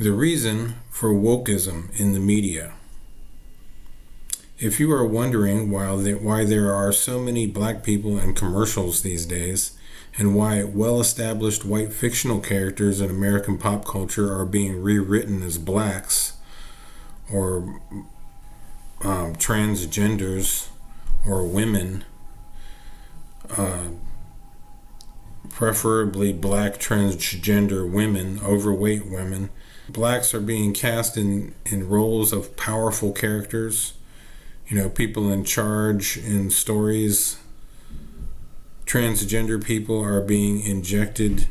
The reason for wokeism in the media. If you are wondering why there are so many black people in commercials these days, and why well-established white fictional characters in American pop culture are being rewritten as blacks, or transgenders, or women, preferably black transgender women, overweight women. Blacks are being cast in roles of powerful characters, people in charge in stories. Transgender people are being injected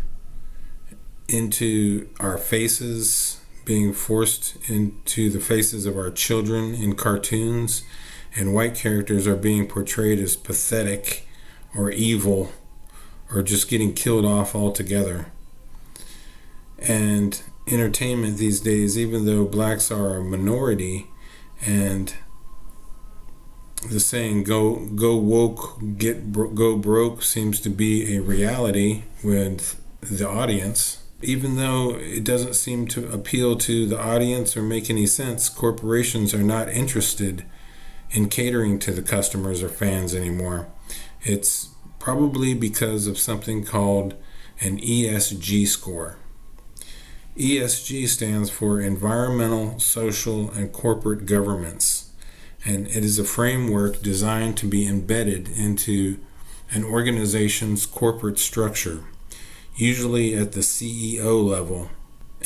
into our faces, being forced into the faces of our children in cartoons, and white characters are being portrayed as pathetic or evil or just getting killed off altogether. And entertainment these days, even though blacks are a minority, and the saying go woke, go broke seems to be a reality with the audience. Even though it doesn't seem to appeal to the audience or make any sense, corporations are not interested in catering to the customers or fans anymore. It's probably because of something called an ESG score. ESG stands for Environmental, Social, and Corporate Governance, and it is a framework designed to be embedded into an organization's corporate structure, usually at the CEO level,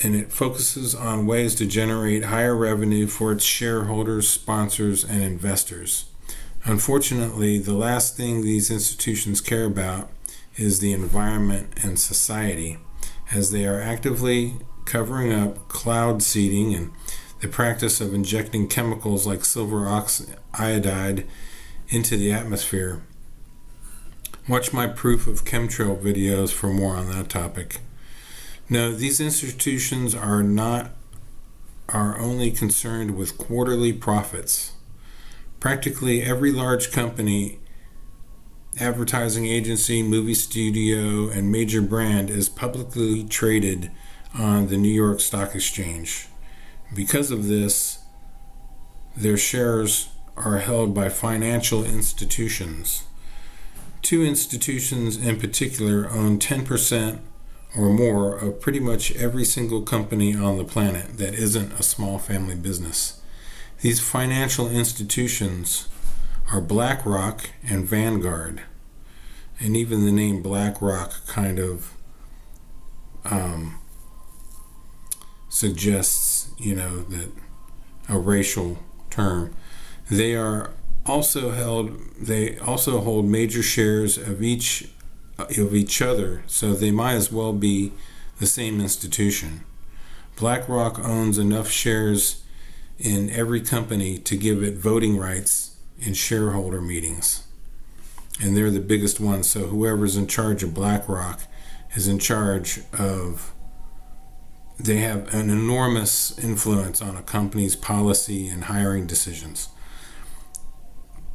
and it focuses on ways to generate higher revenue for its shareholders, sponsors, and investors. Unfortunately, the last thing these institutions care about is the environment and society, as they are actively covering up cloud seeding and the practice of injecting chemicals like silver iodide into the atmosphere. Watch my proof of chemtrail videos for more on that topic. No, these institutions are only concerned with quarterly profits. Practically every large company, advertising agency, movie studio, and major brand is publicly traded on the New York Stock Exchange. Because of this, their shares are held by financial institutions. Two institutions in particular own 10% or more of pretty much every single company on the planet that isn't a small family business. These financial institutions are BlackRock and Vanguard. And even the name BlackRock kind of suggests, that a racial term. They also hold major shares of each other, so they might as well be the same institution. BlackRock owns enough shares in every company to give it voting rights in shareholder meetings. And they're the biggest ones, so whoever's in charge of BlackRock is in charge of, they have an enormous influence on a company's policy and hiring decisions.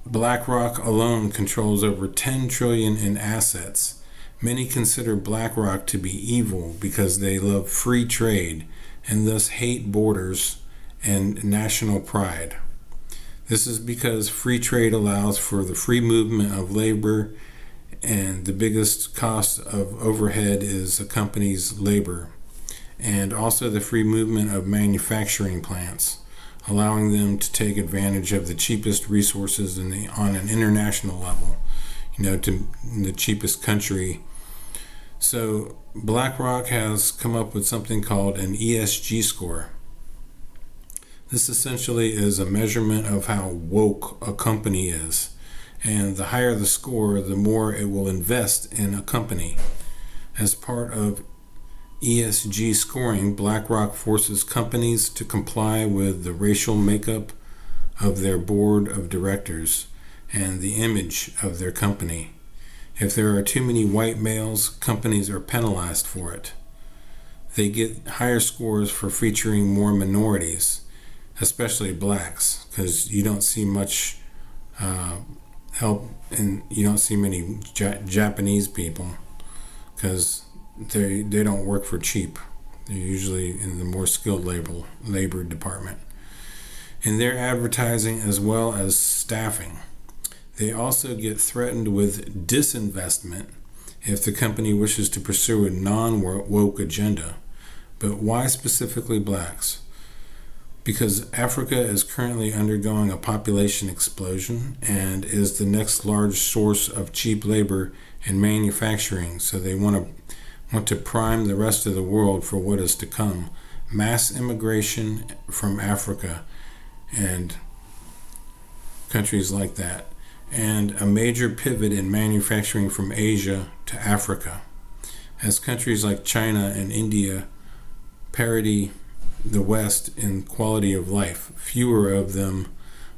BlackRock alone controls over $10 trillion in assets. Many consider BlackRock to be evil because they love free trade and thus hate borders and national pride. This is because free trade allows for the free movement of labor, and the biggest cost of overhead is a company's labor, and also the free movement of manufacturing plants, allowing them to take advantage of the cheapest resources on an international level, to the cheapest country. So BlackRock has come up with something called an ESG score. This essentially is a measurement of how woke a company is, and the higher the score, the more it will invest in a company. As part of ESG scoring, BlackRock forces companies to comply with the racial makeup of their board of directors and the image of their company. If there are too many white males, companies are penalized for it. They get higher scores for featuring more minorities, especially blacks, because you don't see much help, and you don't see many Japanese people because they don't work for cheap. They're usually in the more skilled labor department. In their advertising as well as staffing. They also get threatened with disinvestment if the company wishes to pursue a non-woke agenda. But why specifically blacks? Because Africa is currently undergoing a population explosion and is the next large source of cheap labor in manufacturing, so they want to prime the rest of the world for what is to come. Mass immigration from Africa and countries like that, and a major pivot in manufacturing from Asia to Africa, as countries like China and India parity the West in quality of life. Fewer of them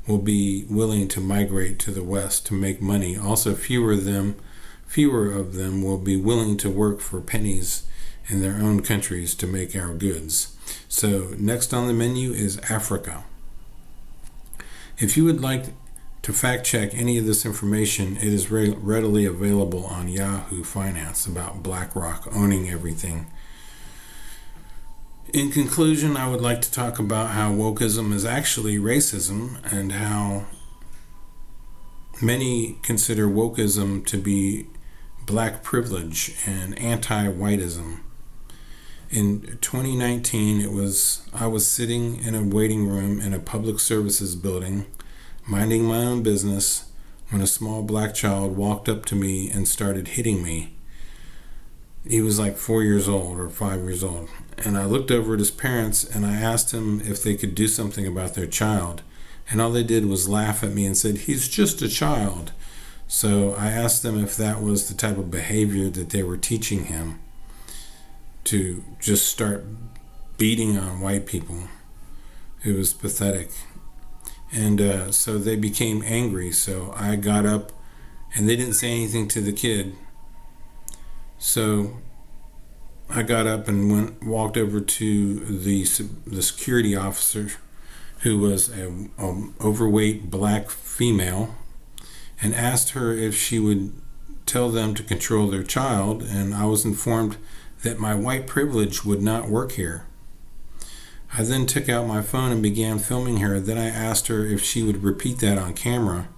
will be willing to migrate to the West to make money. Also, fewer of them will be willing to work for pennies in their own countries to make our goods. So next on the menu is Africa. If you would like to fact check any of this information, it is readily available on Yahoo Finance about BlackRock owning everything. In conclusion, I would like to talk about how wokeism is actually racism and how many consider wokeism to be black privilege and anti-whiteism. In 2019, I was sitting in a waiting room in a public services building, minding my own business, when a small black child walked up to me and started hitting me. He was like 4 years old or 5 years old. And I looked over at his parents and I asked him if they could do something about their child. And all they did was laugh at me and said, "He's just a child." So I asked them if that was the type of behavior that they were teaching him, to just start beating on white people. It was pathetic. And so they became angry. So I got up, and they didn't say anything to the kid. So I got up and walked over to the security officer, who was an overweight black female, and asked her if she would tell them to control their child. And I was informed that my white privilege would not work here. I then took out my phone and began filming her. Then I asked her if she would repeat that on camera.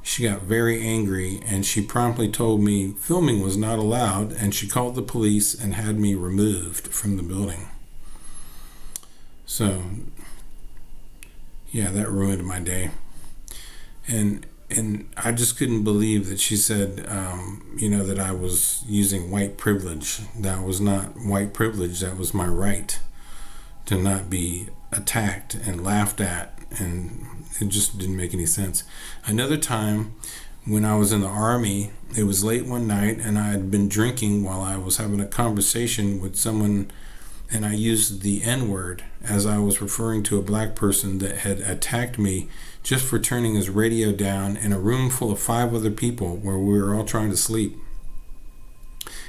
She got very angry, and she promptly told me filming was not allowed, and she called the police and had me removed from the building. So, yeah, that ruined my day. And I just couldn't believe that she said, that I was using white privilege. That was not white privilege. That was my right to not be attacked and laughed at. And it just didn't make any sense. Another time, when I was in the Army, it was late one night, and I had been drinking while I was having a conversation with someone, and I used the N-word as I was referring to a black person that had attacked me just for turning his radio down in a room full of 5 other people where we were all trying to sleep.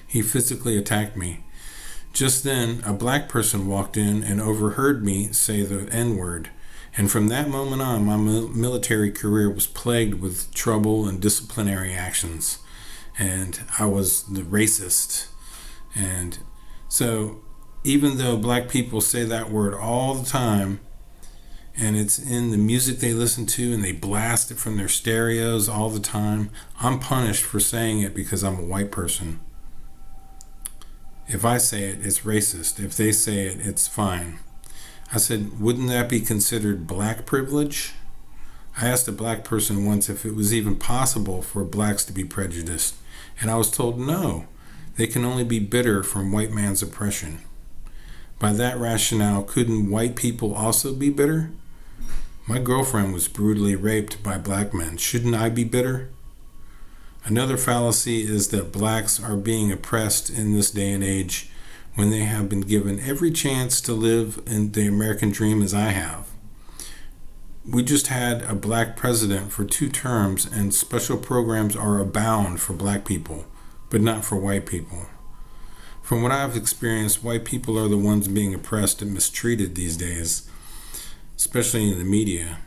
He physically attacked me. Just then, a black person walked in and overheard me say the N-word. And from that moment on, my military career was plagued with trouble and disciplinary actions. And I was the racist. And so, even though black people say that word all the time, and it's in the music they listen to, and they blast it from their stereos all the time, I'm punished for saying it because I'm a white person. If I say it, it's racist. If they say it, it's fine. I said, wouldn't that be considered black privilege? I asked a black person once if it was even possible for blacks to be prejudiced, and I was told no, they can only be bitter from white man's oppression. By that rationale, couldn't white people also be bitter? My girlfriend was brutally raped by black men. Shouldn't I be bitter? Another fallacy is that blacks are being oppressed in this day and age when they have been given every chance to live in the American dream as I have. We just had a black president for 2 terms, and special programs are abound for black people, but not for white people. From what I've experienced, white people are the ones being oppressed and mistreated these days, especially in the media.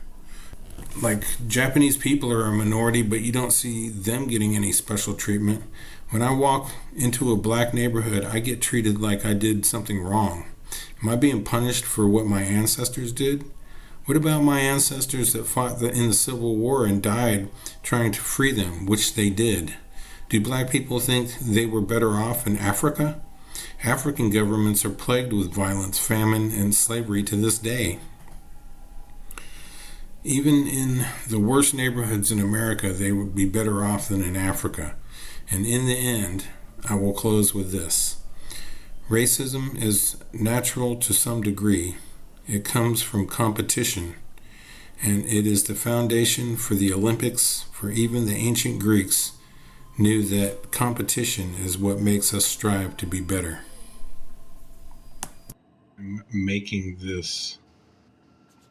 Like, Japanese people are a minority, but you don't see them getting any special treatment. When I walk into a black neighborhood, I get treated like I did something wrong. Am I being punished for what my ancestors did? What about my ancestors that fought in the Civil War and died trying to free them, which they did? Do black people think they were better off in Africa? African governments are plagued with violence, famine, and slavery to this day. Even in the worst neighborhoods in America, they would be better off than in Africa. And in the end, I will close with this. Racism is natural to some degree. It comes from competition, and it is the foundation for the Olympics, for even the ancient Greeks knew that competition is what makes us strive to be better. I'm making this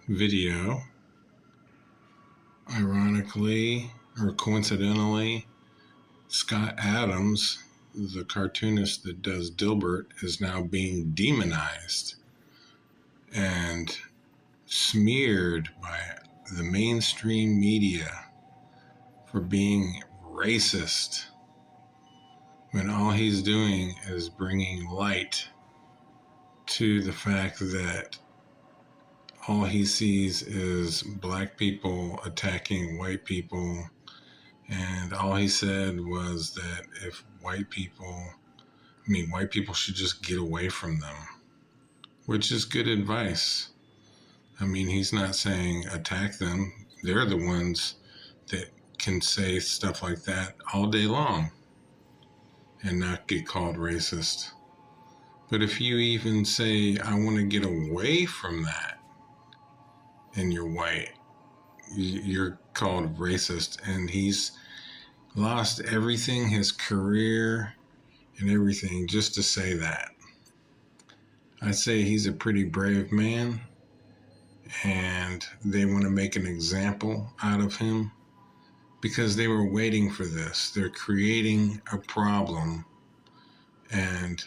video, ironically or coincidentally, Scott Adams, the cartoonist that does Dilbert, is now being demonized and smeared by the mainstream media for being racist, when all he's doing is bringing light to the fact that all he sees is black people attacking white people, and all he said was that if white people should just get away from them, which is good advice. He's not saying attack them. They're the ones that can say stuff like that all day long and not get called racist. But if you even say, I want to get away from that, and you're white, you're called racist. And he's lost everything, his career and everything, just to say that. I say he's a pretty brave man, and they want to make an example out of him because they were waiting for this. They're creating a problem, and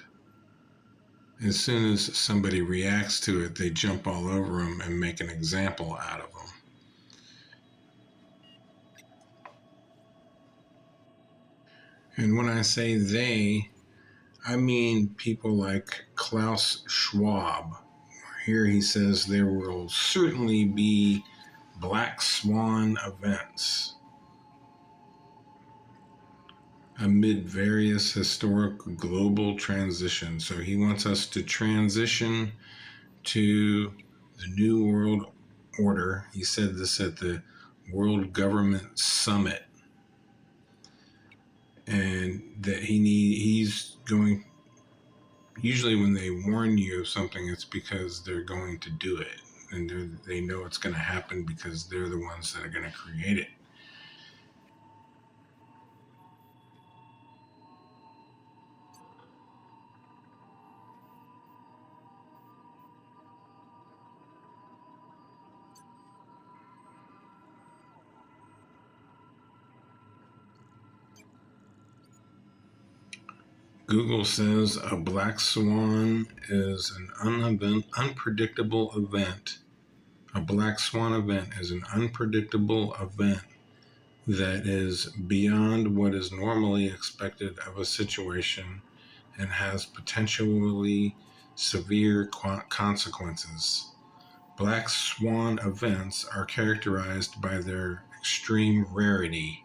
as soon as somebody reacts to it, they jump all over him and make an example out of him. And when I say they, I mean people like Klaus Schwab. Here he says there will certainly be black swan events amid various historic global transitions. So he wants us to transition to the New World Order. He said this at the World Government Summit, and that he's going. Usually, when they warn you of something, it's because they're going to do it, and they know it's going to happen because they're the ones that are going to create it. Google says a black swan is an unpredictable event. A black swan event is an unpredictable event that is beyond what is normally expected of a situation and has potentially severe consequences. Black swan events are characterized by their extreme rarity